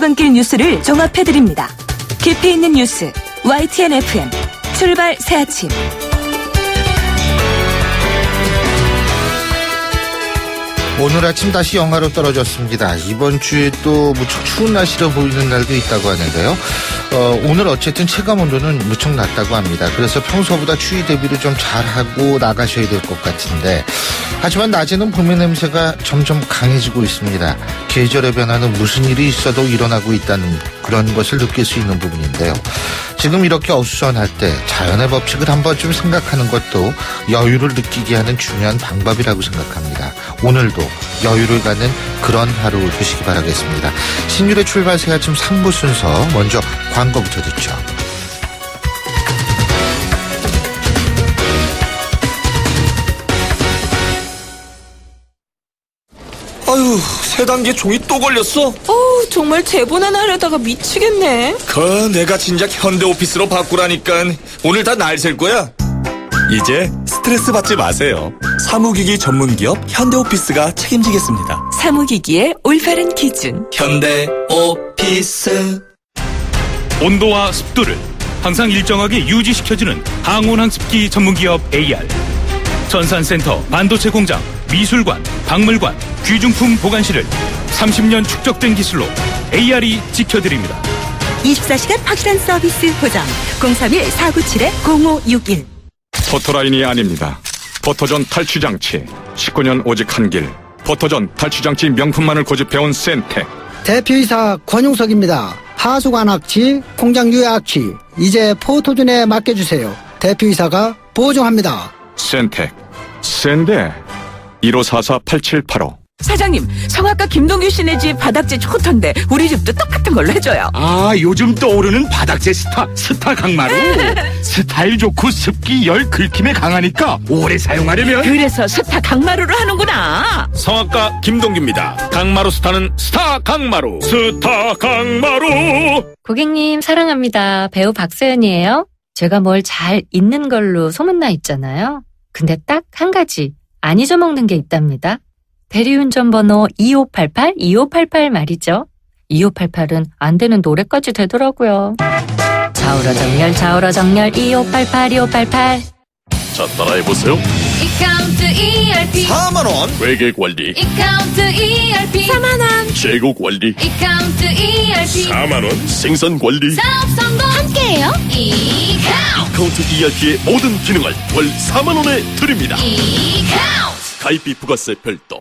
출근길 뉴스를 종합해드립니다. 깊이 있는 뉴스 YTN FM 출발 새아침. 오늘 아침 다시 영하로 떨어졌습니다. 이번 주에 또 무척 추운 날씨로 보이는 날도 있다고 하는데요. 오늘 어쨌든 체감온도는 무척 낮다고 합니다. 그래서 평소보다 추위 대비를 좀 잘하고 나가셔야 될 것 같은데, 하지만 낮에는 봄의 냄새가 점점 강해지고 있습니다. 계절의 변화는 무슨 일이 있어도 일어나고 있다는 그런 것을 느낄 수 있는 부분인데요. 지금 이렇게 어수선할 때 자연의 법칙을 한 번쯤 생각하는 것도 여유를 느끼게 하는 중요한 방법이라고 생각합니다. 오늘도 여유를 갖는 그런 하루 되시기 바라겠습니다. 신율의 출발 새아침 3부 순서, 먼저 광고부터 듣죠. 아유, 세 단계 종이 또 걸렸어? 정말 제보나 하려다가 미치겠네. 내가 진작 현대오피스로 바꾸라니까. 오늘 다 날 셀 거야. 이제 스트레스 받지 마세요. 사무기기 전문기업 현대오피스가 책임지겠습니다. 사무기기의 올바른 기준 현대오피스. 온도와 습도를 항상 일정하게 유지시켜주는 항온항습기 전문기업 AR. 전산센터, 반도체 공장, 미술관, 박물관, 귀중품 보관실을 30년 축적된 기술로 AR이 지켜드립니다. 24시간 확실한 서비스 보장 031-497-0561. 포토라인이 아닙니다. 포토존 탈취장치 19년 오직 한 길. 포토존 탈취장치 명품만을 고집해온 센텍. 대표이사 권용석입니다. 하수관 악취, 공장 유해 악취, 이제 포토존에 맡겨주세요. 대표이사가 보증합니다. 센텍. 센데 1544-8785. 사장님, 성악가 김동규 씨네 집 바닥재 좋던데 우리 집도 똑같은 걸로 해줘요. 요즘 떠오르는 바닥재 스타 강마루. 스타일 좋고 습기 열 긁힘에 강하니까 오래 사용하려면. 그래서 스타 강마루를 하는구나. 성악가 김동규입니다. 강마루 스타는 스타 강마루. 스타 강마루. 고객님 사랑합니다. 배우 박서연이에요. 제가 뭘 잘 잊는 걸로 소문나 있잖아요. 근데 딱 한 가지 안 잊어먹는 게 있답니다. 대리운전 번호 2588 말이죠. 2588은 안 되는 노래까지 되더라고요. 좌우로 정렬 2588. 자, 따라해보세요. 이카운트 ERP 4만원. 회계 관리. 이카운트 ERP 4만원. 재고 관리. 이카운트 ERP 4만원. 생산 관리. 사업 성공 함께해요. 이카운트 ERP의 모든 기능을 월 4만원에 드립니다. 이카운트 가입비 부가세 별도.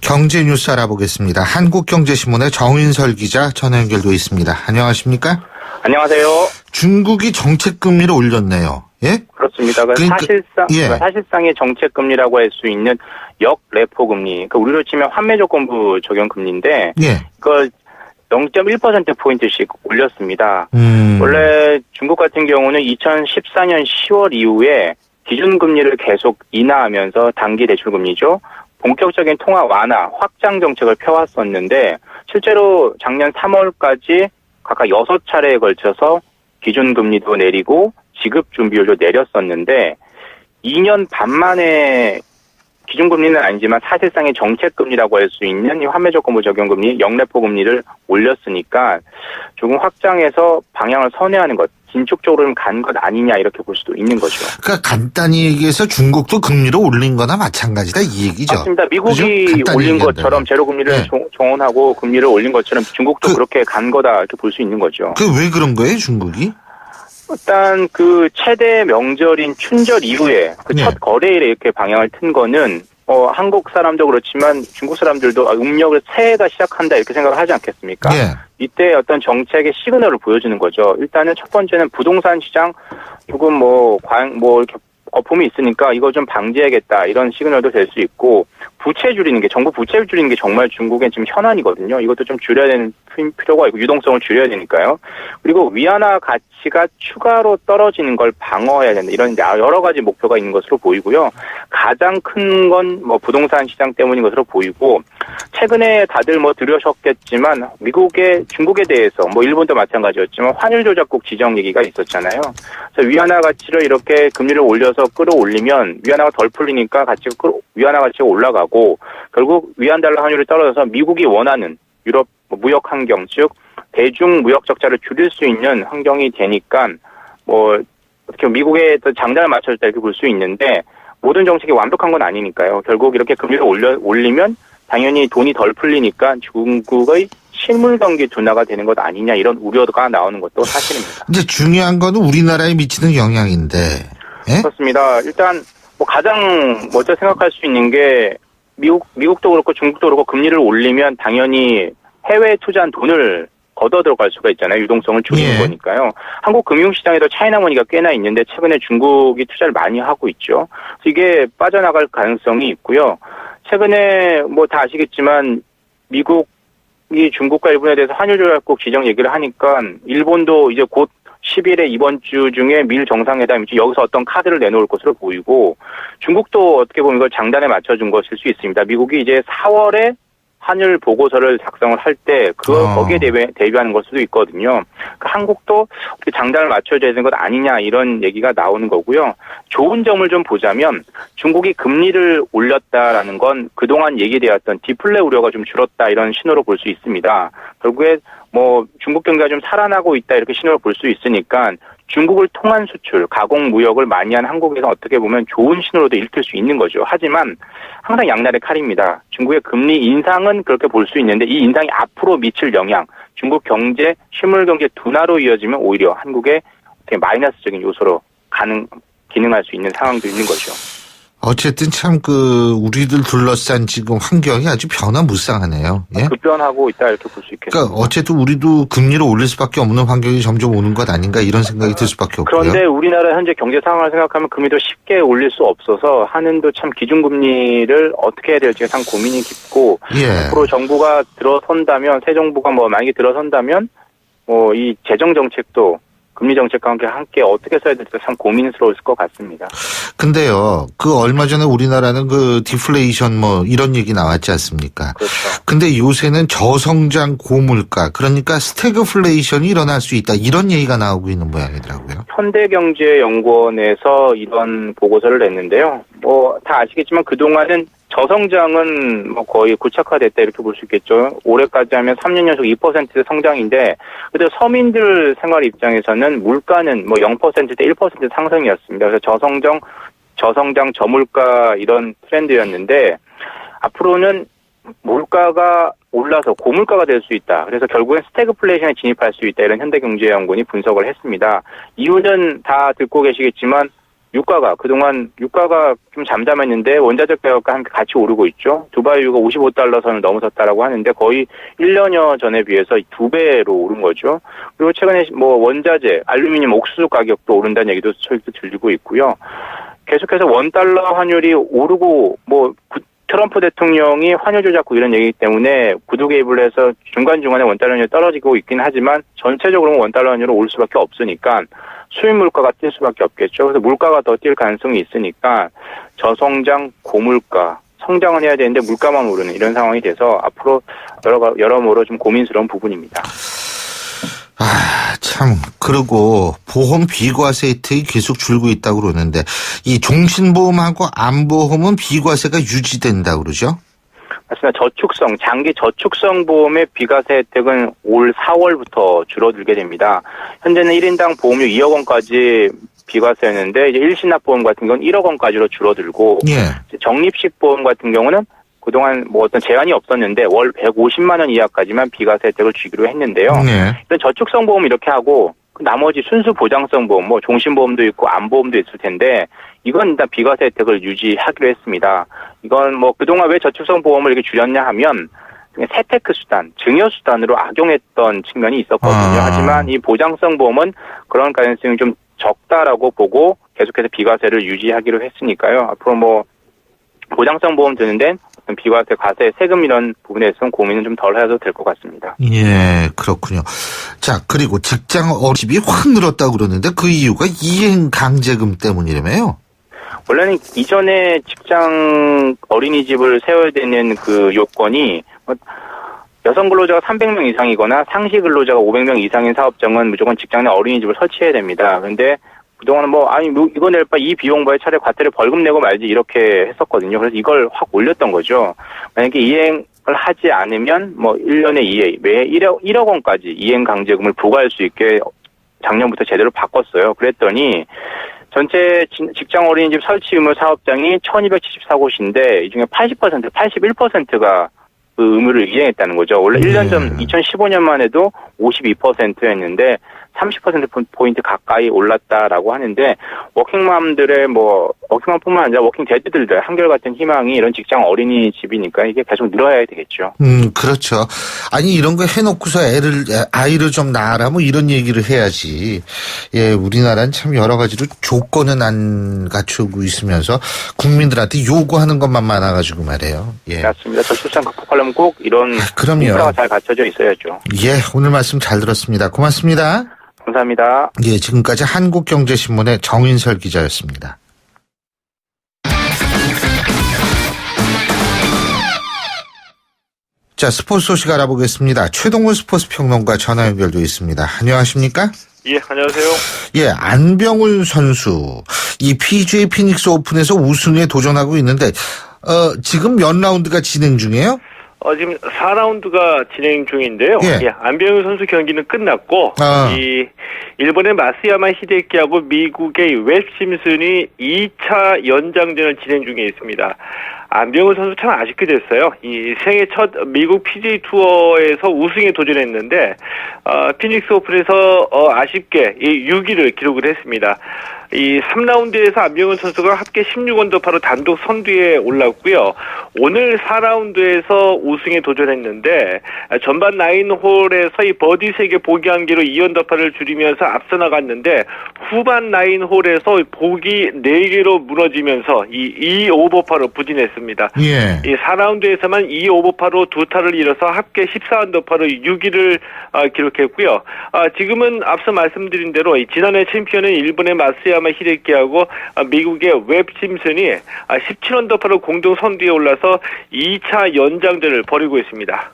경제 뉴스 알아보겠습니다. 한국경제신문의 정인설 기자 전화 연결돼 있습니다. 안녕하십니까? 안녕하세요. 중국이 정책금리를 올렸네요. 예? 그렇습니다. 그러니까, 사실상의 정책금리라고 할 수 있는 역레포금리. 그러니까 우리로 치면 환매조건부 적용금리인데, 예. 그 0.1%포인트씩 올렸습니다. 원래 중국 같은 경우는 2014년 10월 이후에 기준금리를 계속 인하하면서 단기 대출금리죠. 본격적인 통화 완화, 확장 정책을 펴왔었는데 실제로 작년 3월까지 각각 6차례에 걸쳐서 기준금리도 내리고 지급준비율도 내렸었는데 2년 반 만에 기준금리는 아니지만 사실상의 정책금리라고 할 수 있는 이 환매조건부 적용금리, 역레포금리를 올렸으니까 조금 확장해서 방향을 선회하는 것, 긴축적으로 간 것 아니냐 이렇게 볼 수도 있는 거죠. 그러니까 간단히 얘기해서 중국도 금리를 올린 거나 마찬가지다 이 얘기죠. 맞습니다. 미국이 올린 것처럼 제로금리를 정원하고 금리를 올린 것처럼 중국도 그렇게 간 거다 이렇게 볼 수 있는 거죠. 그 왜 그런 거예요, 중국이? 일단 그 최대 명절인 춘절 이후에 그 첫 거래일에 이렇게 방향을 튼 거는 한국 사람도 그렇지만 중국 사람들도 음력을 새해가 시작한다 이렇게 생각을 하지 않겠습니까? 이때 어떤 정책의 시그널을 보여주는 거죠. 일단은 첫 번째는 부동산 시장 조금 이렇게 거품이 있으니까 이거 좀 방지해야겠다 이런 시그널도 될 수 있고 부채 줄이는 게 정부 부채 줄이는 게 정말 중국엔 지금 현안이거든요. 이것도 좀 줄여야 되는 필요가 있고 유동성을 줄여야 되니까요. 그리고 위안화 가치가 추가로 떨어지는 걸 방어해야 된다. 이런 여러 가지 목표가 있는 것으로 보이고요. 가장 큰 건 부동산 시장 때문인 것으로 보이고 최근에 다들 뭐 들으셨겠지만 미국의 중국에 대해서 뭐 일본도 마찬가지였지만 환율 조작국 지정 얘기가 있었잖아요. 그래서 위안화 가치를 이렇게 금리를 올려서 끌어올리면 위안화가 덜 풀리니까 위안화 가치가 올라가고 결국 위안 달러 환율이 떨어져서 미국이 원하는 유럽 무역 환경, 즉 대중 무역 적자를 줄일 수 있는 환경이 되니까 뭐 어떻게 미국의 장단을 맞춰줬다 이렇게 볼 수 있는데 모든 정책이 완벽한 건 아니니까요. 결국 이렇게 금리를 올리면 당연히 돈이 덜 풀리니까 중국의 실물 경기 둔화가 되는 것 아니냐 이런 우려가 나오는 것도 사실입니다. 이제 중요한 거는 우리나라에 미치는 영향인데. 예? 그렇습니다. 일단 뭐 가장 먼저 생각할 수 있는 게 미국도 그렇고 중국도 그렇고 금리를 올리면 당연히 해외에 투자한 돈을 걷어 들어갈 수가 있잖아요. 유동성을 줄이는 거니까요. 한국 금융시장에도 차이나머니가 꽤나 있는데 최근에 중국이 투자를 많이 하고 있죠. 그래서 이게 빠져나갈 가능성이 있고요. 최근에 뭐 다 아시겠지만 미국이 중국과 일본에 대해서 환율 조작국 지정 얘기를 하니까 일본도 이제 곧 10일에 이번 주 중에 미일 정상회담이죠. 여기서 어떤 카드를 내놓을 것으로 보이고 중국도 어떻게 보면 이걸 장단에 맞춰준 것일 수 있습니다. 미국이 이제 4월에 환율 보고서를 작성을 할 때 거기에 대비하는 걸 수도 있거든요. 그러니까 한국도 장단을 맞춰줘야 되는 것 아니냐 이런 얘기가 나오는 거고요. 좋은 점을 좀 보자면 중국이 금리를 올렸다라는 건 그동안 얘기되었던 디플레 우려가 좀 줄었다 이런 신호로 볼 수 있습니다. 결국에 뭐 중국 경기가 좀 살아나고 있다 이렇게 신호를 볼 수 있으니까 중국을 통한 수출, 가공 무역을 많이 한 한국에서 어떻게 보면 좋은 신호로도 읽힐 수 있는 거죠. 하지만 항상 양날의 칼입니다. 중국의 금리 인상은 그렇게 볼 수 있는데 이 인상이 앞으로 미칠 영향, 중국 경제, 실물 경제 둔화로 이어지면 오히려 한국의 되게 마이너스적인 요소로 기능할 수 있는 상황도 있는 거죠. 어쨌든 참 우리들 둘러싼 지금 환경이 아주 변화무쌍하네요. 예? 급변하고 있다 이렇게 볼 수 있겠습니다. 그러니까 어쨌든 우리도 금리를 올릴 수밖에 없는 환경이 점점 오는 것 아닌가 이런 생각이 들 수밖에 없고요. 그런데 우리나라 현재 경제 상황을 생각하면 금리도 쉽게 올릴 수 없어서 한은도 참 기준금리를 어떻게 해야 될지 참 고민이 깊고 앞으로 정부가 들어선다면 새 정부가 뭐 만약에 들어선다면 뭐 이 재정 정책도 금리 정책과 함께 어떻게 써야 될지 참 고민스러울 것 같습니다. 근데요, 얼마 전에 우리나라는 디플레이션 이런 얘기 나왔지 않습니까? 그렇죠. 근데 요새는 저성장 고물가, 그러니까 스태그플레이션이 일어날 수 있다. 이런 얘기가 나오고 있는 모양이더라고요. 현대경제연구원에서 이런 보고서를 냈는데요. 뭐 다 아시겠지만 그동안은 저성장은 뭐 거의 고착화됐다 이렇게 볼 수 있겠죠. 올해까지 하면 3년 연속 2% 성장인데 그래도 서민들 생활 입장에서는 물가는 뭐 0%대 1% 상승이었습니다. 그래서 저성장, 저물가 이런 트렌드였는데 앞으로는 물가가 올라서 고물가가 될 수 있다. 그래서 결국엔 스태그플레이션에 진입할 수 있다. 이런 현대경제연구원이 분석을 했습니다. 이유는 다 듣고 계시겠지만 그동안 유가가 좀 잠잠했는데 원자재 가격과 함께 같이 오르고 있죠. 두바이 유가 55달러 선을 넘어섰다라고 하는데 거의 1년여 전에 비해서 2배로 오른 거죠. 그리고 최근에 뭐 원자재, 알루미늄, 옥수수 가격도 오른다는 얘기도 소식도 들리고 있고요. 계속해서 원달러 환율이 오르고 트럼프 대통령이 환율 조작국 이런 얘기 때문에 구두 개입을 해서 중간중간에 원달러 환율이 떨어지고 있긴 하지만 전체적으로 원달러 환율이 올 수밖에 없으니까 수입 물가가 뛸 수밖에 없겠죠. 그래서 물가가 더 뛸 가능성이 있으니까 저성장, 고물가, 성장은 해야 되는데 물가만 오르는 이런 상황이 돼서 앞으로 여러모로 좀 고민스러운 부분입니다. 참, 그리고 보험 비과세 혜택이 계속 줄고 있다고 그러는데 이 종신보험하고 암보험은 비과세가 유지된다고 그러죠? 맞습니다. 장기 저축성 보험의 비과세 혜택은 올 4월부터 줄어들게 됩니다. 현재는 1인당 보험료 2억 원까지 비과세였는데 이제 일신납보험 같은 경우는 1억 원까지로 줄어들고 적립식 보험 같은 경우는 그동안 어떤 제한이 없었는데 월 150만 원 이하까지만 비과세 혜택을 주기로 했는데요. 일단 저축성 보험 이렇게 하고 나머지 순수 보장성 보험, 종신보험도 있고 암보험도 있을 텐데 이건 일단 비과세 혜택을 유지하기로 했습니다. 이건 그동안 왜 저축성 보험을 이렇게 줄였냐 하면 세테크 수단, 증여 수단으로 악용했던 측면이 있었거든요. 하지만 이 보장성 보험은 그런 가능성이 좀 적다라고 보고 계속해서 비과세를 유지하기로 했으니까요. 앞으로 보장성 보험 드는 데는 비과세, 과세, 세금 이런 부분에 있어서는 고민은 좀 덜 해도 될 것 같습니다. 예, 그렇군요. 자, 그리고 직장 어집이 확 늘었다고 그러는데 그 이유가 이행 강제금 때문이라며요? 원래는 이전에 직장 어린이집을 세워야 되는 그 요건이 여성 근로자가 300명 이상이거나 상시 근로자가 500명 이상인 사업장은 무조건 직장 내 어린이집을 설치해야 됩니다. 근데 그동안은 이거 낼 바 이 비용 봐야 차라리 과태료 벌금 내고 말지 이렇게 했었거든요. 그래서 이걸 확 올렸던 거죠. 만약에 이행을 하지 않으면 1년에 매해 1억 원까지 이행 강제금을 부과할 수 있게 작년부터 제대로 바꿨어요. 그랬더니 전체 직장 어린이집 설치 의무 사업장이 1274곳인데 이 중에 81%가 그 의무를 이행했다는 거죠. 원래 1년 전 2015년만 해도 52%였는데 30%포인트 가까이 올랐다라고 하는데 워킹맘들의 워킹맘뿐만 아니라 워킹데드들의 한결같은 희망이 이런 직장 어린이집이니까 이게 계속 늘어야 되겠죠. 그렇죠. 아니 이런 거 해놓고서 아이를 좀 낳아라 이런 얘기를 해야지. 예, 우리나라는 참 여러 가지로 조건은 안 갖추고 있으면서 국민들한테 요구하는 것만 많아가지고 말이에요. 예. 맞습니다. 저출산 극복하려면 꼭 이런 인프라가 잘 갖춰져 있어야죠. 예, 오늘 말씀 잘 들었습니다. 고맙습니다. 감사합니다. 예, 지금까지 한국경제신문의 정인설 기자였습니다. 자, 스포츠 소식 알아보겠습니다. 최동훈 스포츠 평론가 전화 연결돼 있습니다. 안녕하십니까? 예, 안녕하세요. 예, 안병훈 선수. 이 PGA 피닉스 오픈에서 우승에 도전하고 있는데, 지금 몇 라운드가 진행 중이에요? 지금 4라운드가 진행 중인데요. 예. 안병훈 선수 경기는 끝났고, 일본의 마스야마 히데키하고 미국의 웹 심슨이 2차 연장전을 진행 중에 있습니다. 안병훈 선수 참 아쉽게 됐어요. 이 생애 첫 미국 PGA 투어에서 우승에 도전했는데, 피닉스 오픈에서 아쉽게 6위를 기록을 했습니다. 이 3라운드에서 안병훈 선수가 합계 16언더파로 단독 선두에 올랐고요. 오늘 4라운드에서 우승에 도전했는데 전반 9홀에서 이 버디 3개 보기 1개로 2언더파를 줄이면서 앞서 나갔는데 후반 9홀에서 보기 4개로 무너지면서 이 2오버파로 부진했습니다. 예. 이 4라운드에서만 2오버파로 2타를 잃어서 합계 14언더파로 6위를 기록했고요. 지금은 앞서 말씀드린 대로 지난해 챔피언은 일본의 마스야마 히데키하고 미국의 웹 심슨이 17언더파로 공동 선두에 올라서 2차 연장전을 벌이고 있습니다.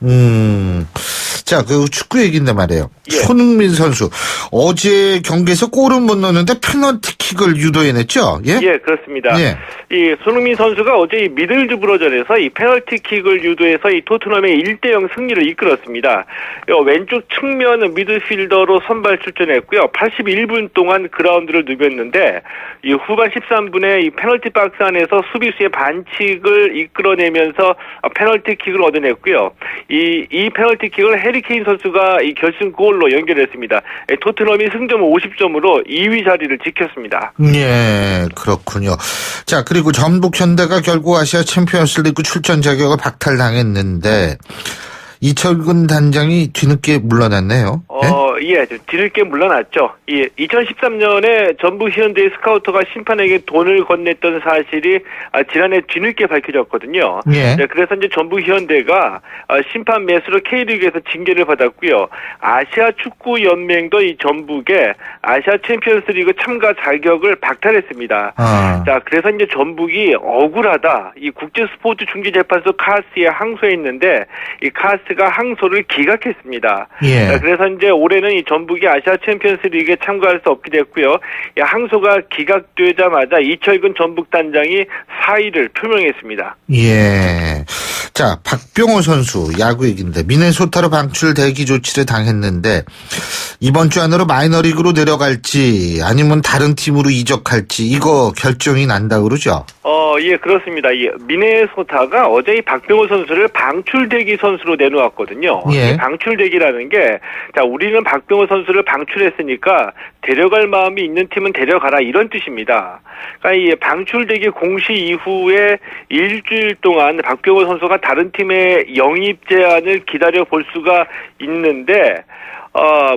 자, 그 축구 얘기인데 말이에요. 예. 손흥민 선수 어제 경기에서 골은 못 넣었는데 페널티킥을 유도해냈죠? 예? 예, 그렇습니다. 예. 이 손흥민 선수가 어제 이 미들즈브러전에서 이 페널티킥을 유도해서 이 토트넘의 1대0 승리를 이끌었습니다. 왼쪽 측면 미드필더로 선발 출전했고요. 81분 동안 그라운드를 누볐는데 이 후반 13분에 이 페널티 박스 안에서 수비수의 반칙을 이끌어내면서 페널티킥을 얻어냈고요. 이 페널티킥을 해리 케인 선수가 이 결승골로 연결했습니다. 토트넘이 승점 50점으로 2위 자리를 지켰습니다. 예, 그렇군요. 자, 그리고 전북 현대가 결국 아시아 챔피언스 리그 출전 자격을 박탈당했는데 이철근 단장이 뒤늦게 물러났네요. 예, 뒤늦게 물러났죠. 2013년에 전북 현대의 스카우터가 심판에게 돈을 건넸던 사실이 지난해 뒤늦게 밝혀졌거든요. 예. 네, 그래서 이제 전북 현대가 심판 매수로 K리그에서 징계를 받았고요. 아시아 축구 연맹도 이 전북에 아시아 챔피언스리그 참가 자격을 박탈했습니다. 자, 그래서 이제 전북이 억울하다. 이 국제 스포츠 중재 재판소 카스에 항소했는데 이 카스가 항소를 기각했습니다. 예. 자, 그래서 이제 올해는 이 전북이 아시아 챔피언스 리그에 참가할 수 없게 됐고요. 이 항소가 기각되자마자 이철근 전북 단장이 사의를 표명했습니다. 예. 자, 박병호 선수 야구 얘기인데 미네소타로 방출 대기 조치를 당했는데 이번 주 안으로 마이너리그로 내려갈지 아니면 다른 팀으로 이적할지 이거 결정이 난다 그러죠? 예, 그렇습니다. 미네소타가 어제 이 박병호 선수를 방출 대기 선수로 내놓았거든요. 예. 방출 대기라는 게, 자, 우리는 박병호 선수를 방출했으니까 데려갈 마음이 있는 팀은 데려가라 이런 뜻입니다. 그러니까 이 방출 대기 공시 이후에 일주일 동안 박병호 선수가 다른 팀의 영입 제안을 기다려 볼 수가 있는데,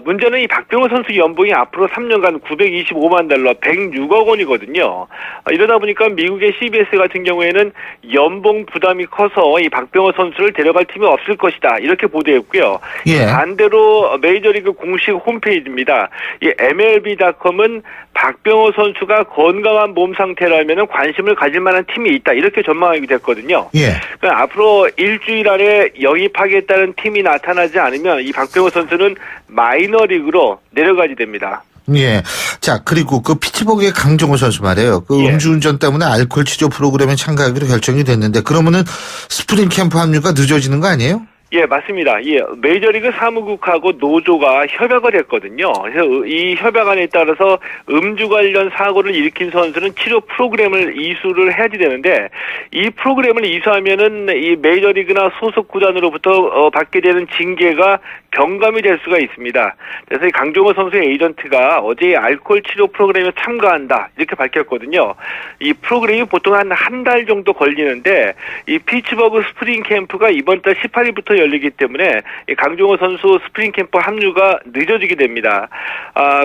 문제는 이 박병호 선수 연봉이 앞으로 3년간 925만 달러, 106억 원이거든요. 이러다 보니까 미국의 CBS 같은 경우에는 연봉 부담이 커서 이 박병호 선수를 데려갈 팀이 없을 것이다. 이렇게 보도했고요. 예. 반대로 메이저리그 공식 홈페이지입니다. 이 MLB.com은 박병호 선수가 건강한 몸 상태라면 관심을 가질 만한 팀이 있다. 이렇게 전망하게 됐거든요. 예. 그러니까 앞으로 일주일 안에 영입하겠다는 팀이 나타나지 않으면 이 박병호 선수는 마이너리그로 내려가게 됩니다. 예. 자, 그리고 그 피츠버그의 강정호 선수 말이에요. 그 음주운전 때문에 알코올 치료 프로그램에 참가하기로 결정이 됐는데 그러면은 스프링 캠프 합류가 늦어지는 거 아니에요? 예, 맞습니다. 예, 메이저리그 사무국하고 노조가 협약을 했거든요. 그래서 이 협약안에 따라서 음주 관련 사고를 일으킨 선수는 치료 프로그램을 이수를 해야지 되는데 이 프로그램을 이수하면은 이 메이저리그나 소속 구단으로부터 받게 되는 징계가 경감이 될 수가 있습니다. 그래서 이 강정호 선수의 에이전트가 어제 알코올 치료 프로그램에 참가한다 이렇게 밝혔거든요. 이 프로그램이 보통 한 달 정도 걸리는데 이 피츠버그 스프링 캠프가 이번 달 18일부터 열리기 때문에 이 강정호 선수 스프링 캠프 합류가 늦어지게 됩니다.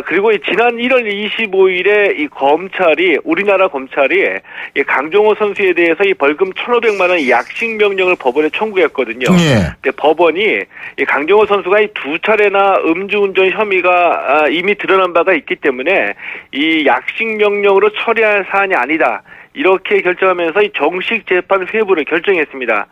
그리고 지난 1월 25일에 이 검찰이 우리나라 검찰이 이 강정호 선수에 대해서 이 벌금 1,500만 원 약식 명령을 법원에 청구했거든요. 예. 근데 법원이 이 강정호 선수가 이 2차례나 음주운전 혐의가 이미 드러난 바가 있기 때문에 이 약식 명령으로 처리할 사안이 아니다. 이렇게 결정하면서 이 정식 재판 회부를 결정했습니다.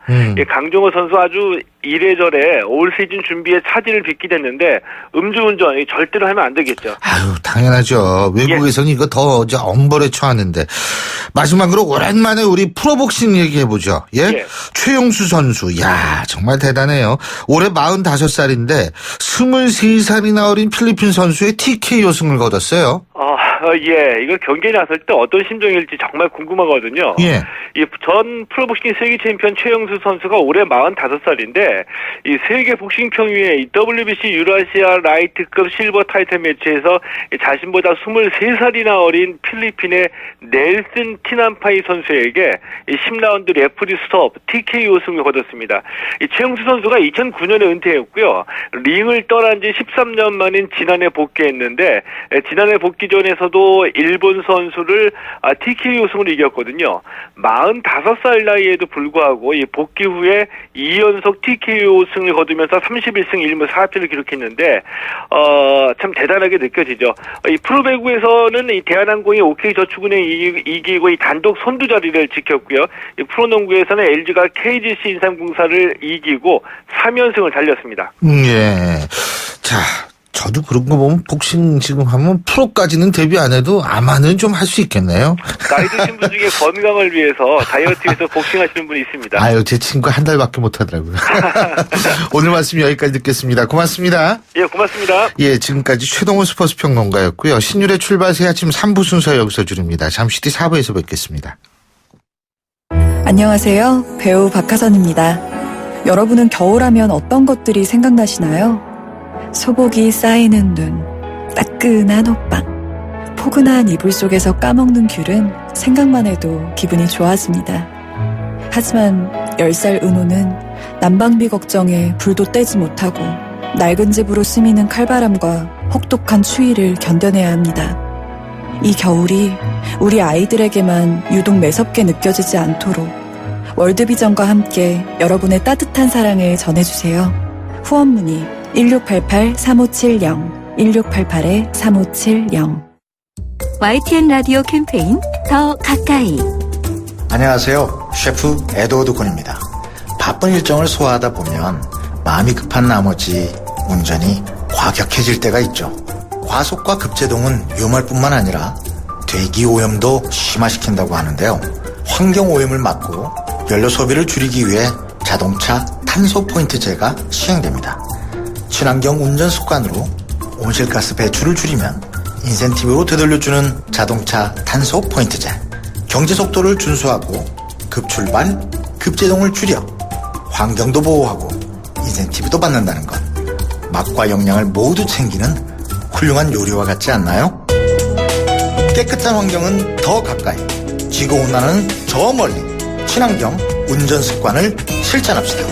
강정호 선수 아주 이래저래 올 시즌 준비에 차질을 빚게 됐는데 음주운전 절대로 하면 안 되겠죠. 아유, 당연하죠. 외국에서는 이거 더 엄벌에 처하는데. 마지막으로 오랜만에 우리 프로복싱 얘기해보죠. 예? 최용수 선수. 야, 정말 대단해요. 올해 45살인데 23살이나 어린 필리핀 선수의 TKO 승을 거뒀어요. 예, 이거 경기에 나설 때 어떤 심정일지 정말 궁금하거든요. 예. 이 전 프로복싱 세계 챔피언 최영수 선수가 올해 45살인데 이 세계 복싱 평유의 이 WBC 유라시아 라이트급 실버 타이틀 매치에서 자신보다 23살이나 어린 필리핀의 넬슨 티난파이 선수에게 이 10라운드 레프리 스톱 TKO 승을 거뒀습니다. 이 최영수 선수가 2009년에 은퇴했고요. 링을 떠난 지 13년 만인 지난해 복귀했는데 지난해 복귀 전에서도 일본 선수를 TKO 승으로 이겼거든요. 45살 나이에도 불구하고 이 복귀 후에 2연속 TKO 승을 거두면서 31승 1무 4패를 기록했는데 참 대단하게 느껴지죠. 이 프로배구에서는 이 대한항공이 OK저축은행 이기고 이 단독 선두 자리를 지켰고요. 이 프로농구에서는 LG가 KGC 인삼공사를 이기고 3연승을 달렸습니다. 예. 자, 저도 그런 거 보면 복싱 지금 하면 프로까지는 데뷔 안 해도 아마는 좀 할 수 있겠네요. 나이 드신 분 중에 건강을 위해서 다이어트에서 복싱하시는 분이 있습니다. 아유, 제 친구 한 달밖에 못 하더라고요. 오늘 말씀 여기까지 듣겠습니다. 고맙습니다. 예, 고맙습니다. 예, 지금까지 최동훈 스포츠 평론가였고요. 신율의 출발 새 아침 3부 순서 여기서 줄입니다. 잠시 뒤 4부에서 뵙겠습니다. 안녕하세요. 배우 박하선입니다. 여러분은 겨울하면 어떤 것들이 생각나시나요? 소복이 쌓이는 눈, 따끈한 호빵, 포근한 이불 속에서 까먹는 귤은 생각만 해도 기분이 좋아집니다. 하지만 10살 은호는 난방비 걱정에 불도 떼지 못하고 낡은 집으로 스미는 칼바람과 혹독한 추위를 견뎌내야 합니다. 이 겨울이 우리 아이들에게만 유독 매섭게 느껴지지 않도록 월드비전과 함께 여러분의 따뜻한 사랑을 전해주세요. 후원 문의 1688-3570 1688-3570 YTN 라디오 캠페인 더 가까이. 안녕하세요. 셰프 에드워드 곤입니다. 바쁜 일정을 소화하다 보면 마음이 급한 나머지 운전이 과격해질 때가 있죠. 과속과 급제동은 위험할 뿐만 아니라 대기 오염도 심화시킨다고 하는데요. 환경 오염을 막고 연료 소비를 줄이기 위해 자동차 탄소 포인트제가 시행됩니다. 친환경 운전 습관으로 온실가스 배출을 줄이면 인센티브로 되돌려주는 자동차 탄소 포인트제. 경제 속도를 준수하고 급출발, 급제동을 줄여 환경도 보호하고 인센티브도 받는다는 것. 맛과 영양을 모두 챙기는 훌륭한 요리와 같지 않나요? 깨끗한 환경은 더 가까이, 지구온난화는 저 멀리. 친환경 운전 습관을 실천합시다.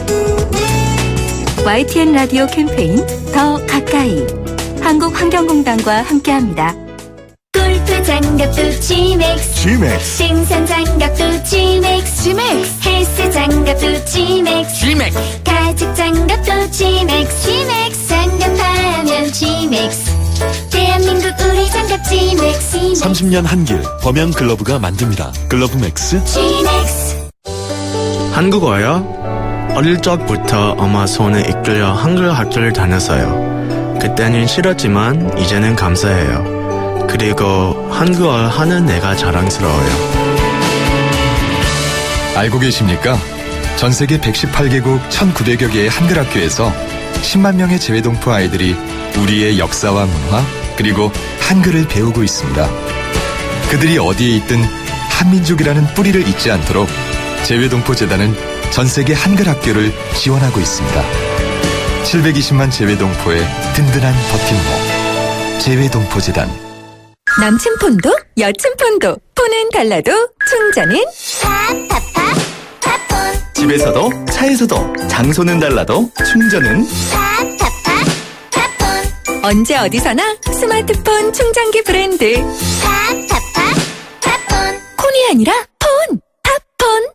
YTN 라디오 캠페인 더 가까이 한국환경공단과 함께합니다. 골프 장갑도 지맥스. 생선 장갑도 지맥스. 헬스 장갑도 지맥스. 가죽 장갑도 지맥스. 장갑하면 지맥스. 대한민국 우리 장갑 지맥스. 30년 한길 범양 글러브가 만듭니다. 글러브 맥스. 지맥스. 한국어요? 어릴 적부터 엄마 손에 이끌려 한글 학교를 다녔어요. 그때는 싫었지만 이제는 감사해요. 그리고 한국어 하는 내가 자랑스러워요. 알고 계십니까? 전 세계 118개국 1,900여 개의 한글 학교에서 10만 명의 재외동포 아이들이 우리의 역사와 문화 그리고 한글을 배우고 있습니다. 그들이 어디에 있든 한민족이라는 뿌리를 잊지 않도록 재외동포 재단은 전 세계 한글 학교를 지원하고 있습니다. 720만 재외동포의 든든한 버팀목 재외동포 재단. 남친 폰도 여친 폰도 폰은 달라도 충전은 팝폰. 집에서도 차에서도 장소는 달라도 충전은 팝폰. 언제 어디서나 스마트폰 충전기 브랜드 팝폰. 콘이 아니라 폰 팝폰.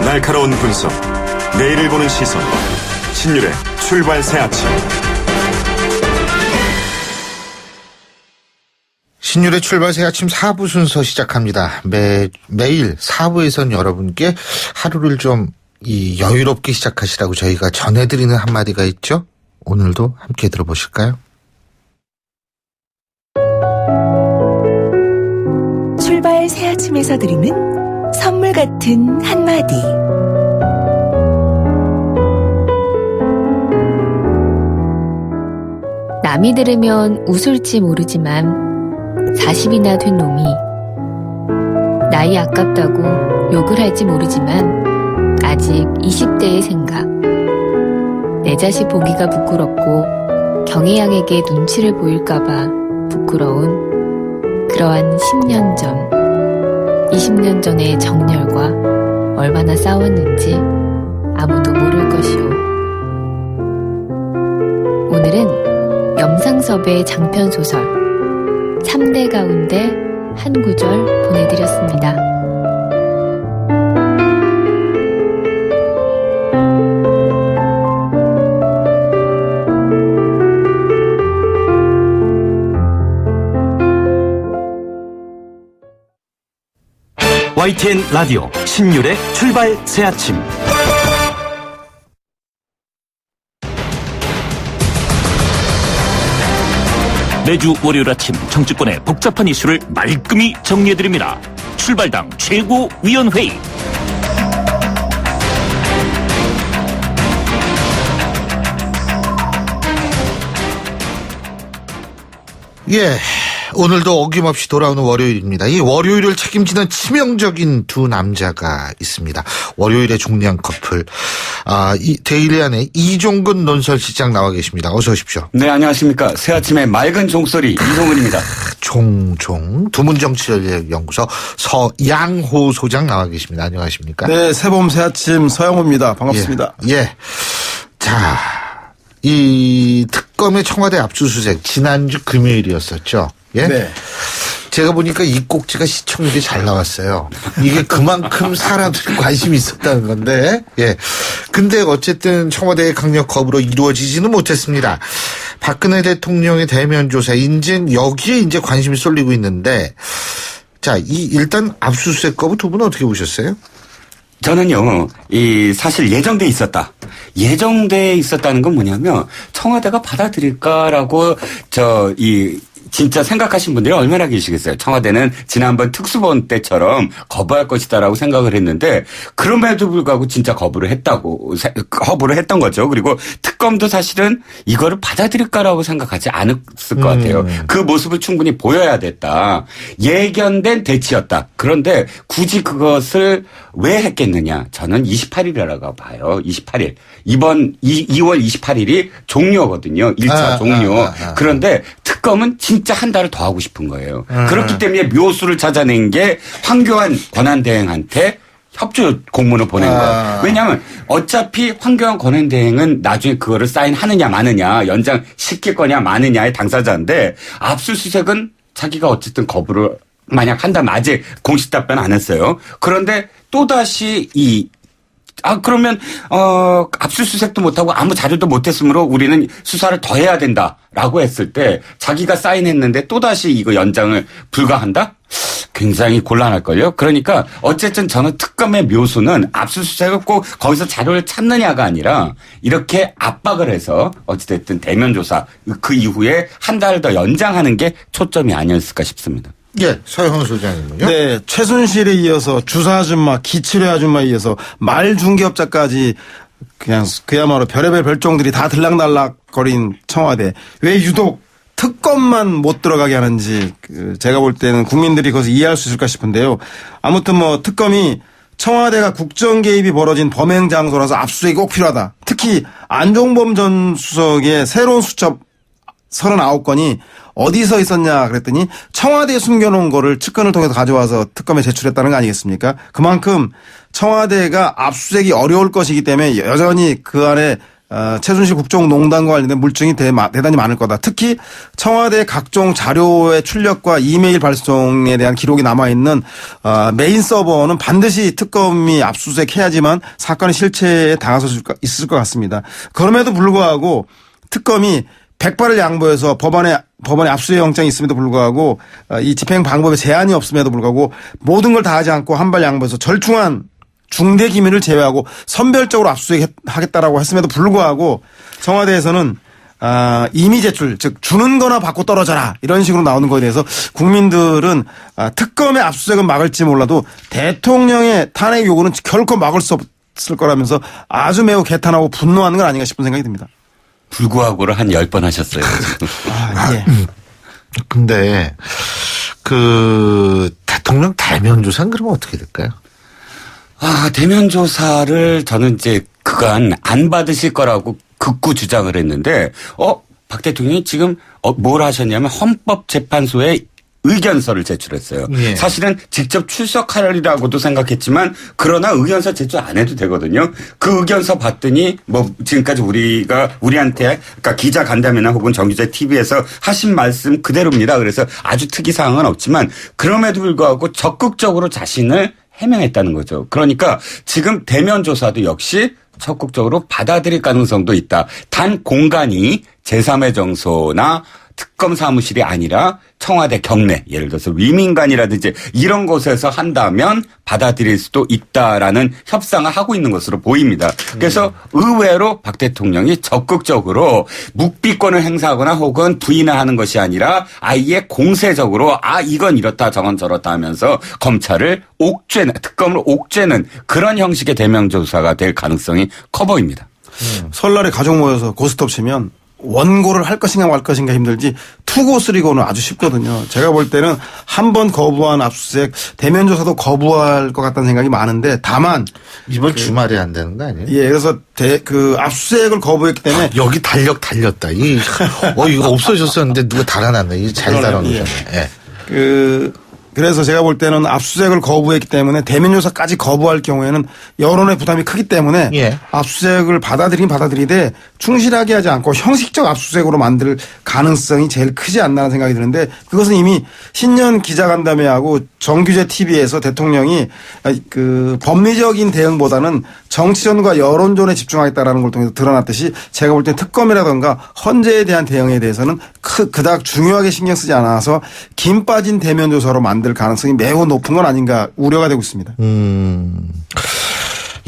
날카로운 분석, 내일을 보는 시선, 신율의 출발 새 아침. 신율의 출발 새 아침 4부 순서 시작합니다. 매일 4부에선 여러분께 하루를 좀 여유롭게 시작하시라고 저희가 전해드리는 한마디가 있죠. 오늘도 함께 들어보실까요? 출발 새 아침에서 드리는 선물 같은 한마디. 남이 들으면 웃을지 모르지만 40이나 된 놈이 나이 아깝다고 욕을 할지 모르지만 아직 20대의 생각. 내 자식 보기가 부끄럽고 경혜양에게 눈치를 보일까봐 부끄러운 그러한 10년 전, 20년 전의 정열과 얼마나 싸웠는지 아무도 모를 것이오. 오늘은 염상섭의 장편소설 3대 가운데 한 구절 보내드렸습니다. YTN 라디오 신율의 출발 새 아침. 매주 월요일 아침 정치권의 복잡한 이슈를 말끔히 정리해드립니다. 출발당 최고위원회의. 예, 오늘도 어김없이 돌아오는 월요일입니다. 이 월요일을 책임지는 치명적인 두 남자가 있습니다. 월요일의 중량 커플, 이 데일리안의 이종근 논설시장 나와 계십니다. 어서 오십시오. 네, 안녕하십니까. 새아침의 맑은 종소리 이종근입니다. 종종 두문정치연구소 서양호 소장 나와 계십니다. 안녕하십니까? 네, 새봄 새아침 서양호입니다. 반갑습니다. 예. 자, 이 특검의 청와대 압수수색 지난주 금요일이었었죠. 예? 네. 제가 보니까 이 꼭지가 시청률이 잘 나왔어요. 이게 그만큼 사람들이 관심이 있었다는 건데, 예. 근데 어쨌든 청와대의 강력 거부로 이루어지지는 못했습니다. 박근혜 대통령의 대면 조사, 여기에 이제 관심이 쏠리고 있는데, 자, 일단 압수수색 거부 두 분은 어떻게 보셨어요? 저는요, 사실 예정돼 있었다. 예정돼 있었다는 건 뭐냐면, 청와대가 받아들일까라고, 진짜 생각하신 분들이 얼마나 계시겠어요. 청와대는 지난번 특수본 때처럼 거부할 것이다라고 생각을 했는데 그럼에도 불구하고 진짜 거부를 했던 거죠. 그리고 특검도 사실은 이거를 받아들일까라고 생각하지 않았을 것 같아요. 그 모습을 충분히 보여야 됐다. 예견된 대치였다. 그런데 굳이 그것을 왜 했겠느냐. 저는 28일이라고 봐요. 28일. 이번 2월 28일이 종료거든요. 1차 종료. 그런데 특검은 진짜 한 달을 더 하고 싶은 거예요. 그렇기 때문에 묘수를 찾아낸 게 황교안 권한대행한테 협조 공문을 보낸 거예요. 왜냐하면 어차피 황교안 권한대행은 나중에 그거를 사인하느냐 마느냐 연장시킬 거냐 마느냐의 당사자인데 압수수색은 자기가 어쨌든 거부를 만약 한다면 아직 공식 답변 안 했어요. 그런데 또다시 그러면 압수수색도 못하고 아무 자료도 못했으므로 우리는 수사를 더 해야 된다라고 했을 때 자기가 사인했는데 또다시 이거 연장을 불가한다? 굉장히 곤란할걸요. 그러니까 어쨌든 저는 특검의 묘수는 압수수색을 꼭 거기서 자료를 찾느냐가 아니라 이렇게 압박을 해서 어찌됐든 대면 조사 그 이후에 한 달 더 연장하는 게 초점이 아니었을까 싶습니다. 예, 서영훈 소장님은요? 네, 최순실에 이어서 주사 아줌마, 기칠회 아줌마에 이어서 말 중개업자까지 그냥 그야말로 별의별 별종들이 다 들락날락거린 청와대. 왜 유독 특검만 못 들어가게 하는지 제가 볼 때는 국민들이 그것을 이해할 수 있을까 싶은데요. 아무튼 뭐 특검이 청와대가 국정 개입이 벌어진 범행 장소라서 압수수색이 꼭 필요하다. 특히 안종범 전 수석의 새로운 수첩 39건이 어디서 있었냐 그랬더니 청와대에 숨겨놓은 거를 측근을 통해서 가져와서 특검에 제출했다는 거 아니겠습니까? 그만큼 청와대가 압수수색이 어려울 것이기 때문에 여전히 그 안에 최순실 국정농단과 관련된 물증이 대단히 많을 거다. 특히 청와대 각종 자료의 출력과 이메일 발송에 대한 기록이 남아있는 메인 서버는 반드시 특검이 압수수색해야지만 사건의 실체에 다가설 수 있을 것 같습니다. 그럼에도 불구하고 특검이 백발을 양보해서 법원에 압수수색 영장이 있음에도 불구하고 이 집행 방법에 제한이 없음에도 불구하고 모든 걸 다 하지 않고 한 발 양보해서 절충한 중대 기밀을 제외하고 선별적으로 압수수색하겠다라고 했음에도 불구하고 청와대에서는 임의 제출 즉 주는 거나 받고 떨어져라 이런 식으로 나오는 거에 대해서 국민들은 특검의 압수수색은 막을지 몰라도 대통령의 탄핵 요구는 결코 막을 수 없을 거라면서 아주 매우 개탄하고 분노하는 건 아닌가 싶은 생각이 듭니다. 불구하고를 한 10번 하셨어요. 예. 근데 대통령 대면 조사는 그러면 어떻게 될까요? 대면 조사를 저는 이제 그간 안 받으실 거라고 극구 주장을 했는데 박 대통령이 지금 뭘 하셨냐면 헌법재판소에 의견서를 제출했어요. 예. 사실은 직접 출석하리라고도 생각했지만 그러나 의견서 제출 안 해도 되거든요. 그 의견서 봤더니 뭐 지금까지 우리한테 그러니까 기자 간담회나 혹은 정규제 TV에서 하신 말씀 그대로입니다. 그래서 아주 특이사항은 없지만 그럼에도 불구하고 적극적으로 자신을 해명했다는 거죠. 그러니까 지금 대면 조사도 역시 적극적으로 받아들일 가능성도 있다. 단 공간이 제3의 정소나 특검 사무실이 아니라 청와대 경내 예를 들어서 위민관이라든지 이런 곳에서 한다면 받아들일 수도 있다라는 협상을 하고 있는 것으로 보입니다. 그래서 의외로 박 대통령이 적극적으로 묵비권을 행사하거나 혹은 부인을 하는 것이 아니라 아예 공세적으로 이건 이렇다 저건 저렇다 하면서 검찰을 특검을 옥죄는 그런 형식의 대면 조사가 될 가능성이 커 보입니다. 설날에 가족 모여서 고스톱 치면 원고를 할 것인가 말 것인가 힘들지 투고 쓰리고는 아주 쉽거든요. 제가 볼 때는 한 번 거부한 압수수색 대면 조사도 거부할 것 같다는 생각이 많은데 다만 이번 주말에 한다는 거 아니에요? 예, 그래서 압수수색을 거부했기 때문에 여기 달렸다. 이거 없어졌었는데 누가 달아놨네. 이거 잘 달아놓으셨네. 예. 그래서 제가 볼 때는 압수수색을 거부했기 때문에 대면 조사까지 거부할 경우에는 여론의 부담이 크기 때문에 압수수색을 받아들이되 충실하게 하지 않고 형식적 압수수색으로 만들 가능성이 제일 크지 않나라는 생각이 드는데 그것은 이미 신년 기자간담회하고 정규제 TV에서 대통령이 법리적인 대응보다는 정치전과 여론전에 집중하겠다라는 걸 통해서 드러났듯이 제가 볼 때 특검이라든가 헌재에 대한 대응에 대해서는 그닥 중요하게 신경 쓰지 않아서 김 빠진 대면 조사로 만들 가능성이 매우 높은 건 아닌가 우려가 되고 있습니다.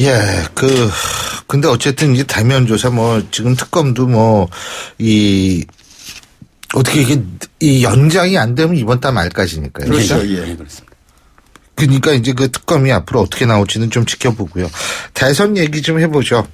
예, 근데 어쨌든 이제 대면 조사 지금 특검도 어떻게 이게 이 연장이 안 되면 이번 달 말까지니까요. 그렇죠. 예, 그렇습니다. 그러니까 이제 그 특검이 앞으로 어떻게 나올지는 좀 지켜보고요. 대선 얘기 좀 해보죠.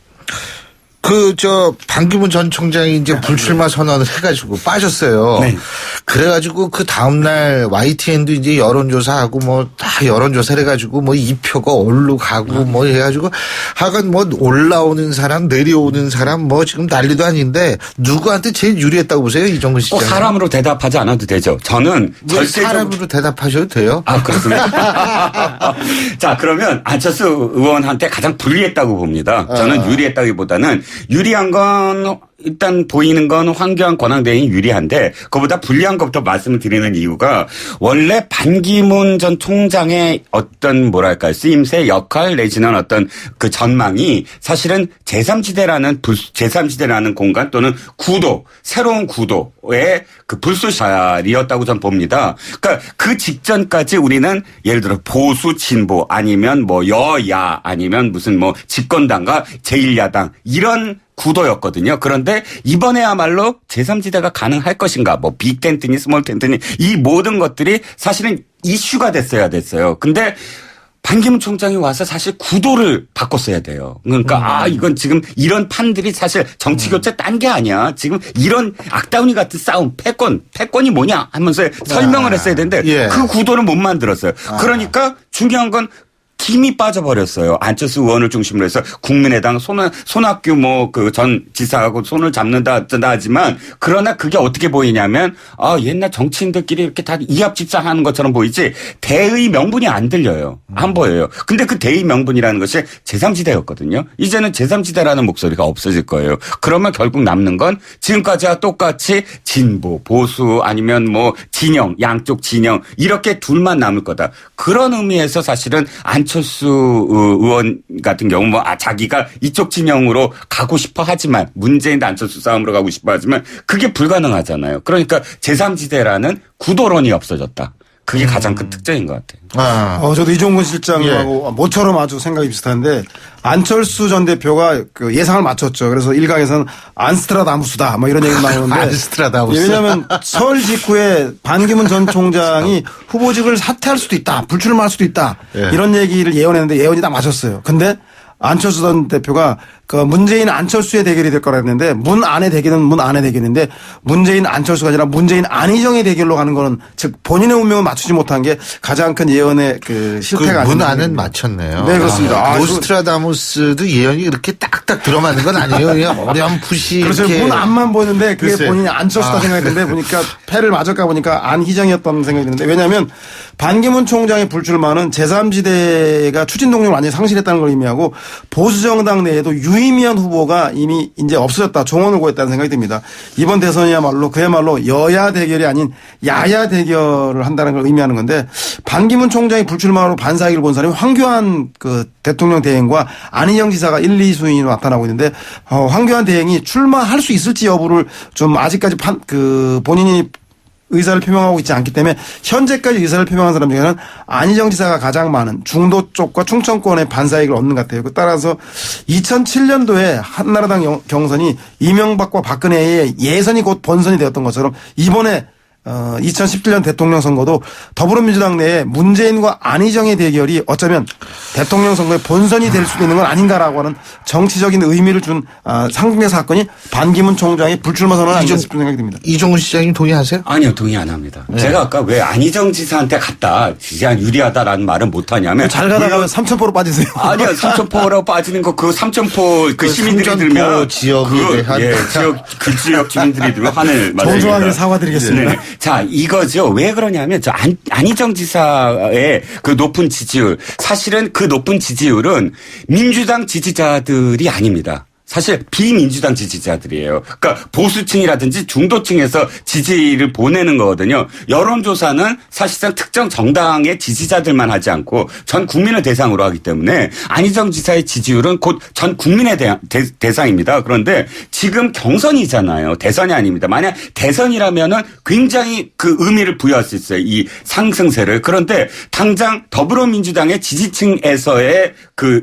반기문 전 총장이 이제 불출마 선언을 해가지고 빠졌어요. 네. 그래가지고 그 다음날 YTN도 이제 여론조사하고 뭐 다 여론조사를 해가지고 뭐 이 표가 어디로 가고 뭐 해가지고 하여간 뭐 올라오는 사람 내려오는 사람 뭐 지금 난리도 아닌데 누구한테 제일 유리했다고 보세요? 이정근 시장. 사람으로 대답하지 않아도 되죠. 저는 사람으로 대답하셔도 돼요. 아, 그렇습니다. 자, 그러면 안철수 의원한테 가장 불리했다고 봅니다. 저는 유리했다기보다는 유리한 건 일단 보이는 건 황교안 권한대행이 유리한데 그보다 불리한 것부터 말씀을 드리는 이유가 원래 반기문 전 총장의 어떤 쓰임새 역할 내지는 어떤 그 전망이 사실은 제3지대라는 공간 또는 새로운 구도의 그 불쏘시알이었다고 전 봅니다. 그러니까 그 직전까지 우리는 예를 들어 보수 진보 아니면 뭐 여야 아니면 무슨 뭐 집권당과 제1야당 이런 구도였거든요. 그런데 이번에야말로 제3지대가 가능할 것인가 뭐 빅텐트니 스몰텐트니 이 모든 것들이 사실은 이슈가 됐어요. 근데 반기문 총장이 와서 사실 구도를 바꿨어야 돼요. 그러니까 이건 지금 이런 판들이 사실 정치교체 딴 게 아니야. 지금 이런 악다운이 같은 싸움 패권이 뭐냐 하면서 설명을 했어야 되는데 그 구도를 못 만들었어요. 그러니까 중요한 건 힘이 빠져버렸어요. 안철수 의원을 중심으로 해서 국민의당 손학규 전 지사하고 손을 잡는다 하지만 그러나 그게 어떻게 보이냐면 옛날 정치인들끼리 이렇게 다 이합집산하는 것처럼 보이지 대의 명분이 안 들려요. 안 보여요. 근데 그 대의 명분이라는 것이 제3지대였거든요. 이제는 제3지대라는 목소리가 없어질 거예요. 그러면 결국 남는 건 지금까지와 똑같이 진보, 보수 아니면 진영, 양쪽 진영 이렇게 둘만 남을 거다. 그런 의미에서 사실은 안철수 의원 같은 경우 자기가 이쪽 진영으로 가고 싶어 하지만 문재인 안철수 싸움으로 가고 싶어 하지만 그게 불가능하잖아요. 그러니까 제3지대라는 구도론이 없어졌다. 그게 가장 큰 특징인 것 같아요. 저도 이종근 실장하고 모처럼 아주 생각이 비슷한데 안철수 전 대표가 그 예상을 맞췄죠. 그래서 일각에서는 안스트라다무스다 이런 얘기가 나오는데 안스트라다무스. 왜냐하면 설 직후에 반기문 전 총장이 후보직을 사퇴할 수도 있다. 불출마할 수도 있다. 이런 얘기를 예언했는데 예언이 다 맞았어요. 근데 안철수 전 대표가 그 문재인 안철수의 대결이 될 거라 했는데 문 안의 대결은 문 안의 대결인데 문재인 안철수가 아니라 문재인 안희정의 대결로 가는 거는 즉 본인의 운명을 맞추지 못한 게 가장 큰 예언의 그 실패가 아니에요. 문 안은 맞췄네요. 네, 그렇습니다. 노스트라다무스도 예언이 이렇게 딱딱 들어맞는 건 아니에요. 그냥 어렴풋이. 그렇죠. 문 안만 보였는데 그게 글쎄. 본인이 안철수다 생각했는데 보니까 패를 맞을까 보니까 안희정이었던 생각이 드는데 왜냐하면 반기문 총장의 불출마는 제3지대가 추진 동력을 완전히 상실했다는 걸 의미하고 보수정당 내에도 유의미한 후보가 이미 이제 없어졌다. 종언을 구했다는 생각이 듭니다. 이번 대선이야말로 그야말로 여야 대결이 아닌 야야 대결을 한다는 걸 의미하는 건데 반기문 총장이 불출마로 반사기를 본 사람이 황교안 그 대통령 대행과 안희정 지사가 1, 2순위로 나타나고 있는데 황교안 대행이 출마할 수 있을지 여부를 좀 아직까지 본인이 의사를 표명하고 있지 않기 때문에 현재까지 의사를 표명한 사람 중에는 안희정 지사가 가장 많은 중도 쪽과 충청권의 반사익을 얻는 것 같아요. 따라서 2007년도에 한나라당 경선이 이명박과 박근혜의 예선이 곧 본선이 되었던 것처럼 이번에 2017년 대통령 선거도 더불어민주당 내에 문재인과 안희정의 대결이 어쩌면 대통령 선거의 본선이 될 수도 있는 건 아닌가라고 하는 정치적인 의미를 준 상징의 사건이 반기문 총장의 불출마 선언을 아니었을 싶은 생각이 듭니다. 이종훈 시장님 동의하세요? 아니요. 동의 안 합니다. 네. 제가 아까 왜 안희정 지사한테 갔다 지지한 유리하다라는 말은 못하냐면 잘 가다가 삼천포로 빠지세요. 아니요. 삼천포로 빠지는 거 그 삼천포 그 시민들이 들면 지역에 대한 그 지역 주민들이 들면 화를 정중하게 사과드리겠습니다. 네. 자, 이거죠. 왜 그러냐면 안희정 지사의 그 높은 지지율 사실은 그 높은 지지율은 민주당 지지자들이 아닙니다. 사실 비민주당 지지자들이에요. 그러니까 보수층이라든지 중도층에서 지지를 보내는 거거든요. 여론조사는 사실상 특정 정당의 지지자들만 하지 않고 전 국민을 대상으로 하기 때문에 안희정 지사의 지지율은 곧 전 국민의 대상입니다. 그런데 지금 경선이잖아요. 대선이 아닙니다. 만약 대선이라면은 굉장히 그 의미를 부여할 수 있어요. 이 상승세를. 그런데 당장 더불어민주당의 지지층에서의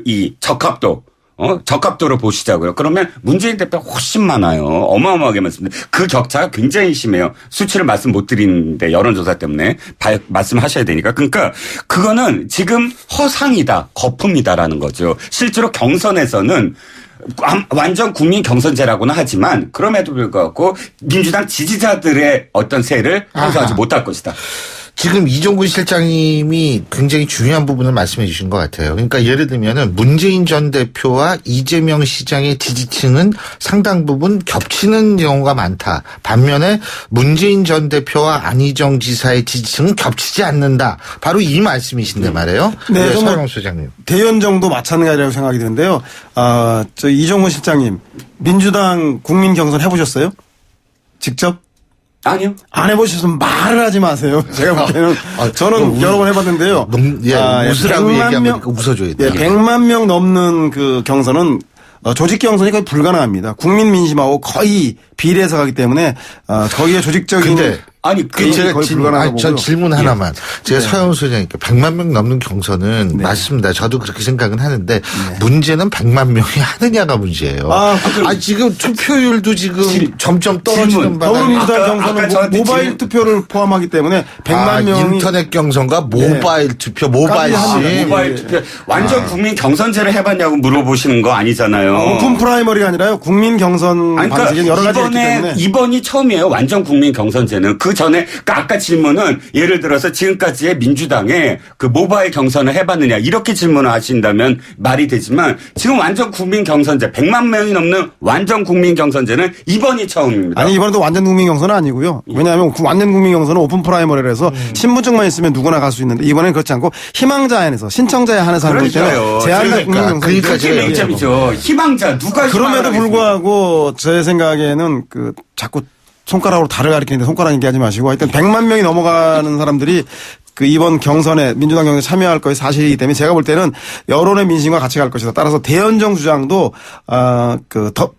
이 적합도로 보시자고요. 그러면 문재인 대표가 훨씬 많아요. 어마어마하게 많습니다. 그 격차가 굉장히 심해요. 수치를 말씀 못 드리는데 여론조사 때문에 말씀하셔야 되니까. 그러니까 그거는 지금 허상이다, 거품이다라는 거죠. 실제로 경선에서는 완전 국민 경선제라고는 하지만 그럼에도 불구하고 민주당 지지자들의 어떤 세를 행사하지 못할 것이다. 지금 이종근 실장님이 굉장히 중요한 부분을 말씀해 주신 것 같아요. 그러니까 예를 들면은 문재인 전 대표와 이재명 시장의 지지층은 상당 부분 겹치는 경우가 많다. 반면에 문재인 전 대표와 안희정 지사의 지지층은 겹치지 않는다. 바로 이 말씀이신데 말이에요. 네, 서영 소장님. 대연정도 마찬가지라고 생각이 드는데요. 저 이종근 실장님, 민주당 국민 경선 해보셨어요? 직접? 아니요. 안 해보셨으면 말을 하지 마세요. 제가 볼 때는 저는 여러 번 해봤는데요. 웃으라고 얘기하면 웃어줘야 돼요. 100만 명 넘는 그 경선은 조직 경선이 거의 불가능합니다. 국민 민심하고 거의 비례해서 가기 때문에 거기에 조직적인 전 질문 하나만. 제가 서영 소장님께 100만 명 넘는 경선은 맞습니다. 저도 그렇게 생각은 하는데 문제는 100만 명이 하느냐가 문제예요. 지금 투표율도 지금 점점 떨어지는 바람에 더불어민주당 경선은 모바일 투표를 포함하기 때문에 100만 명이 인터넷 경선과 모바일 투표, 모바일 심. 모바일 투표. 완전 국민 경선제를 해봤냐고 물어보시는 거 아니잖아요. 오픈 프라이머리가 아니라요. 국민 경선 방식은 여러 가지 있기 때문에 이번이 처음이에요. 완전 국민 경선제는. 그 전에 아까 질문은 예를 들어서 지금까지의 민주당의 그 모바일 경선을 해봤느냐 이렇게 질문을 하신다면 말이 되지만 지금 완전 국민 경선제 100만 명이 넘는 완전 국민 경선제는 이번이 처음입니다. 아니 이번에도 완전 국민 경선은 아니고요. 왜냐하면 완전 국민 경선은 오픈 프라이머리를 해서 신분증만 있으면 누구나 갈 수 있는데 이번에는 그렇지 않고 희망자에 한해서 신청자에 한해서 하는 거기 때문에 제한된 국민 경선. 그러니까 그게 맹점이죠. 희망자 누가 그럼에도 불구하고 제 생각에는 그 자꾸 손가락으로 달을 가리키는데 손가락 얘기하지 마시고 하여튼 100만 명이 넘어가는 사람들이 그 이번 경선에 민주당 경선에 참여할 것이 사실이기 때문에 제가 볼 때는 여론의 민심과 같이 갈 것이다. 따라서 대연정 주장도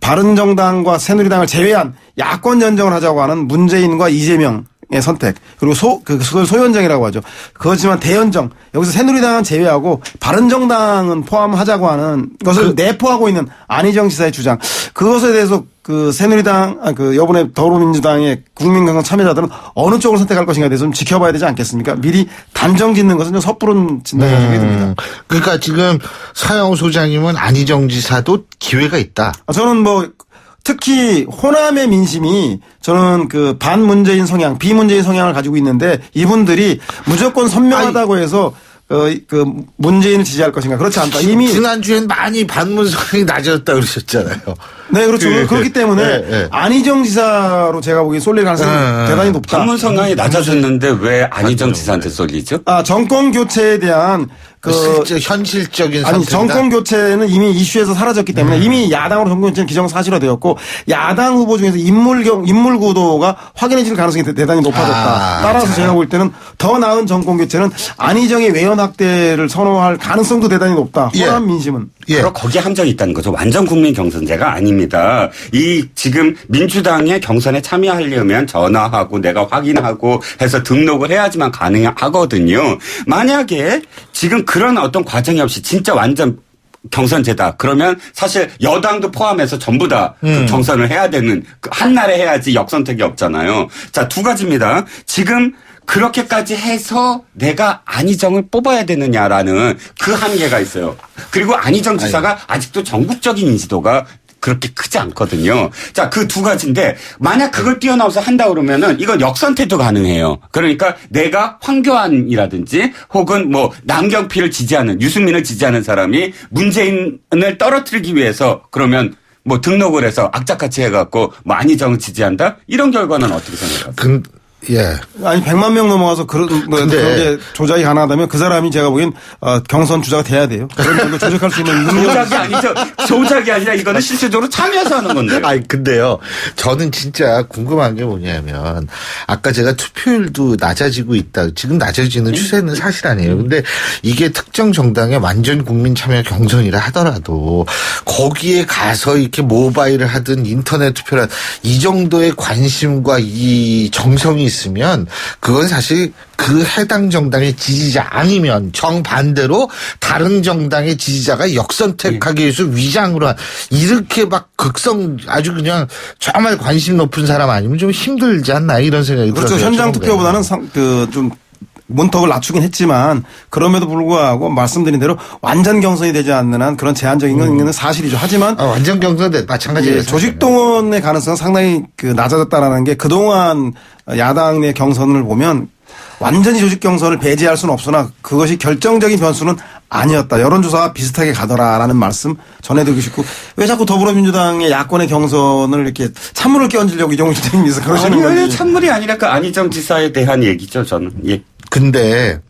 바른정당과 새누리당을 제외한 야권 연정을 하자고 하는 문재인과 이재명의 선택 그리고 그걸 소연정이라고 하죠. 그렇지만 대연정 여기서 새누리당은 제외하고 바른정당은 포함하자고 하는 것을 내포하고 있는 안희정 지사의 주장 그것에 대해서 그 새누리당 이번에 더불어민주당의 국민경선 참여자들은 어느 쪽을 선택할 것인가에 대해서 좀 지켜봐야 되지 않겠습니까? 미리 단정 짓는 것은 좀 섣부른 진단이라고 생각이 듭니다. 그러니까 지금 서영 소장님은 안희정 지사도 기회가 있다. 저는 특히 호남의 민심이 저는 그 반문재인 성향, 비문재인 성향을 가지고 있는데 이분들이 무조건 선명하다고 해서 문재인을 지지할 것인가 그렇지 않다. 이미 지난주엔 많이 반문성이 낮아졌다 그러셨잖아요. 네, 그렇죠. 그렇기 때문에 안희정 지사로 제가 보기엔 쏠릴 가능성이 대단히 높다. 반문 성향이 낮아졌는데 왜 안희정 지사한테 쏠리죠? 정권 교체에 대한 현실적인 상태다. 정권 교체는 이미 이슈에서 사라졌기 때문에 이미 야당으로 정권 교체는 기정사실화되었고 야당 후보 중에서 인물 구도가 확인해질 가능성이 대단히 높아졌다. 따라서 제가 볼 때는 더 나은 정권 교체는 안희정의 외연 확대를 선호할 가능성도 대단히 높다. 호남 민심은. 그럼 거기에 함정이 있다는 거죠. 완전 국민 경선제가 아닙니다. 지금 민주당의 경선에 참여하려면 전화하고 내가 확인하고 해서 등록을 해야지만 가능하거든요. 만약에 지금 그런 어떤 과정이 없이 진짜 완전 경선제다. 그러면 사실 여당도 포함해서 전부 다 그 경선을 해야 되는 한날에 해야지 역선택이 없잖아요. 자, 두 가지입니다. 지금 그렇게까지 해서 내가 안희정을 뽑아야 되느냐라는 그 한계가 있어요. 그리고 안희정 지사가 아직도 전국적인 인지도가 그렇게 크지 않거든요. 자, 그 두 가지인데 만약 그걸 뛰어넘어서 한다 그러면은 이건 역선택도 가능해요. 그러니까 내가 황교안이라든지 혹은 남경필을 지지하는 유승민을 지지하는 사람이 문재인을 떨어뜨리기 위해서 그러면 등록을 해서 악착같이 해갖고 안희정을 지지한다? 이런 결과는 어떻게 생각하세요? 아니 100만 명 넘어가서 그렇게 조작이 가능하다면 그 사람이 제가 보기엔 경선 주자가 돼야 돼요. 그러면 조작할 수 있는 조작이 아니죠. 조작이 아니라 이거는 실질적으로 참여해서 하는 건데요. 근데요. 저는 진짜 궁금한 게 뭐냐면 아까 제가 투표율도 낮아지고 있다. 지금 낮아지는 추세는 사실 아니에요. 근데 이게 특정 정당의 완전 국민 참여 경선이라 하더라도 거기에 가서 이렇게 모바일을 하든 인터넷 투표를 이 정도의 관심과 이 정성이 있으면 그건 사실 그 해당 정당의 지지자 아니면 정반대로 다른 정당의 지지자가 역선택하기 위해서 위장으로 이렇게 극성 아주 그냥 정말 관심 높은 사람 아니면 좀 힘들지 않나 이런 생각이 들어요. 그렇죠. 현장 투표보다는 좀 문턱을 낮추긴 했지만 그럼에도 불구하고 말씀드린 대로 완전 경선이 되지 않는 한 그런 제한적인 건 있는 사실이죠. 하지만 완전 경선도 마찬가지예요. 조직 동원의 가능성은 상당히 낮아졌다라는 게 그동안 야당 내 경선을 보면 완전히 조직 경선을 배제할 수는 없으나 그것이 결정적인 변수는 아니었다. 여론조사와 비슷하게 가더라라는 말씀 전해드리고 싶고 왜 자꾸 더불어민주당의 야권의 경선을 이렇게 찬물을 끼얹으려고 이종훈 실장님께서 그러시는 건지. 아니요, 찬물이 아니라 그 안희정 지사에 대한 얘기죠, 저는. 예. 근데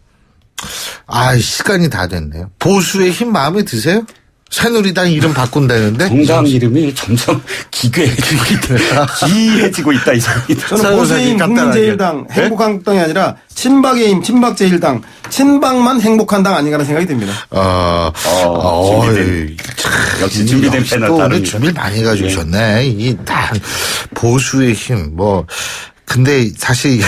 시간이 다 됐네요. 보수의 힘 마음에 드세요? 새누리당 이름 바꾼다는데? 정당 이름이 점점 기해지고 있다, 이 생각이 저는 보수의 힘 국민제일당, 행복한국당이 아니라 친박의 힘, 친박제일당, 친박만 행복한 당 아닌가 하는 생각이 듭니다. 역시 준비된 패널 오늘 준비를 많이 가져오셨네. 이 보수의 힘, 근데 사실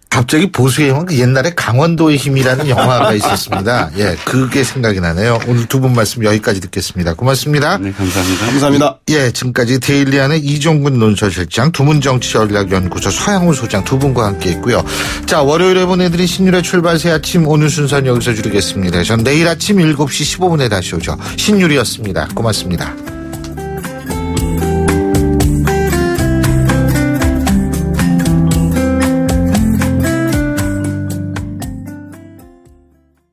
갑자기 보수의 힘은 옛날에 강원도의 힘이라는 영화가 있었습니다. 예, 그게 생각이 나네요. 오늘 두 분 말씀 여기까지 듣겠습니다. 고맙습니다. 네, 감사합니다. 감사합니다. 예, 지금까지 데일리안의 이종근 논설실장, 두문정치전략연구소 서양훈 소장 두 분과 함께 했고요. 자, 월요일에 보내드린 신율의 출발 새 아침 오늘 순서는 여기서 줄이겠습니다. 전 내일 아침 7시 15분에 다시 오죠. 신율이었습니다. 고맙습니다.